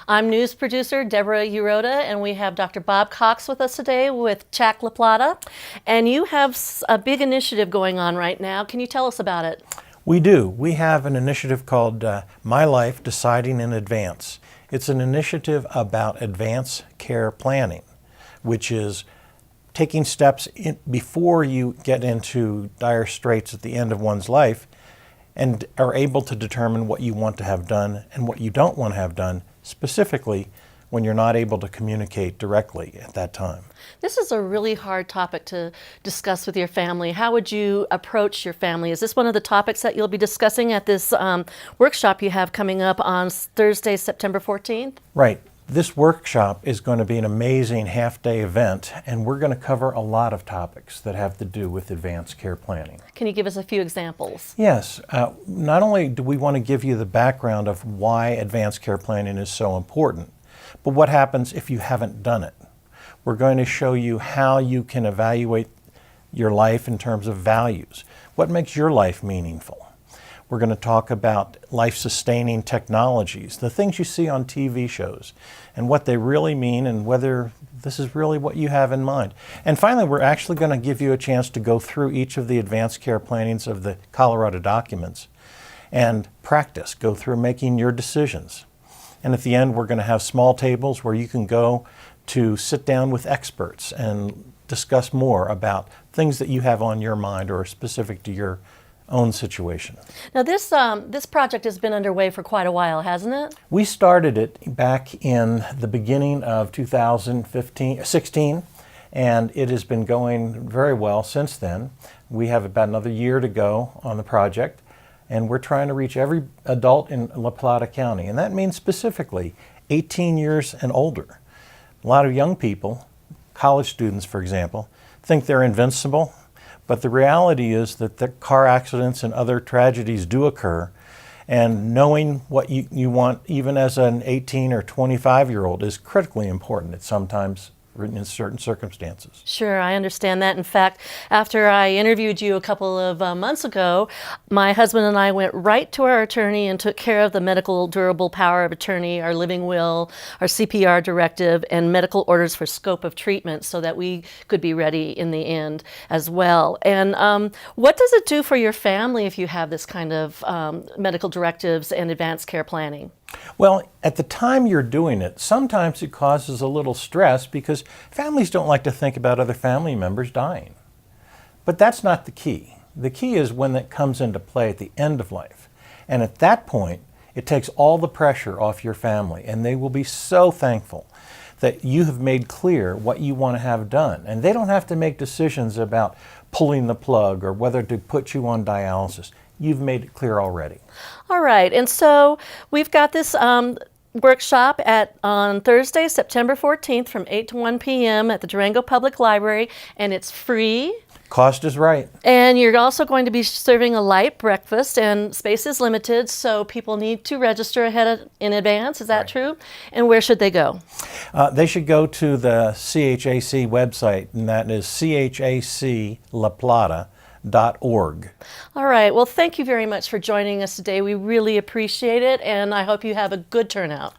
I'm news producer Deborah Uroda, and we have Dr. Bob Cox with us today with CHAC La Plata. And you have a big initiative going on right now. Can you tell us about it? We do. We have an initiative called My Life Deciding in Advance. It's an initiative about advance care planning, which is taking steps before you get into dire straits at the end of one's life and are able to determine what you want to have done and what you don't want to have done, specifically when you're not able to communicate directly at that time. This is a really hard topic to discuss with your family. How would you approach your family? Is this one of the topics that you'll be discussing at this workshop you have coming up on Thursday, September 14th? Right. This workshop is going to be an amazing half-day event, and we're going to cover a lot of topics that have to do with advanced care planning. Can you give us a few examples? Yes. Not only do we want to give you the background of why advanced care planning is so important, but what happens if you haven't done it. We're going to show you how you can evaluate your life in terms of values. What makes your life meaningful? We're going to talk about life-sustaining technologies, the things you see on TV shows, and what they really mean and whether this is really what you have in mind. And finally, we're actually going to give you a chance to go through each of the advanced care plannings of the Colorado documents and practice, go through making your decisions. And at the end, we're going to have small tables where you can go to sit down with experts and discuss more about things that you have on your mind or are specific to your own situation. Now this project has been underway for quite a while, hasn't it? We started it back in the beginning of 2016, and it has been going very well since then. We have about another year to go on the project, and we're trying to reach every adult in La Plata County, and that means specifically 18 years and older. A lot of young people, college students for example, think they're invincible. But the reality is that the car accidents and other tragedies do occur, and knowing what you want, even as an 18 or 25-year-old, is critically important. It's sometimes written in certain circumstances. Sure, I understand that. In fact, after I interviewed you a couple of months ago, my husband and I went right to our attorney and took care of the medical durable power of attorney, our living will, our CPR directive, and medical orders for scope of treatment so that we could be ready in the end as well. And what does it do for your family if you have this kind of medical directives and advanced care planning? Well, at the time you're doing it, sometimes it causes a little stress because families don't like to think about other family members dying. But that's not the key. The key is when it comes into play at the end of life. And at that point, it takes all the pressure off your family, and they will be so thankful that you have made clear what you want to have done. And they don't have to make decisions about pulling the plug or whether to put you on dialysis. You've made it clear already. All right, and so we've got this workshop on Thursday, September 14th from 8 to 1 p.m. at the Durango Public Library, and it's free. Cost is right. And you're also going to be serving a light breakfast, and space is limited, so people need to register in advance. Is that right. True? And where should they go? They should go to the CHAC website, and that is chaclaplata.org. All right. Well, thank you very much for joining us today. We really appreciate it, and I hope you have a good turnout.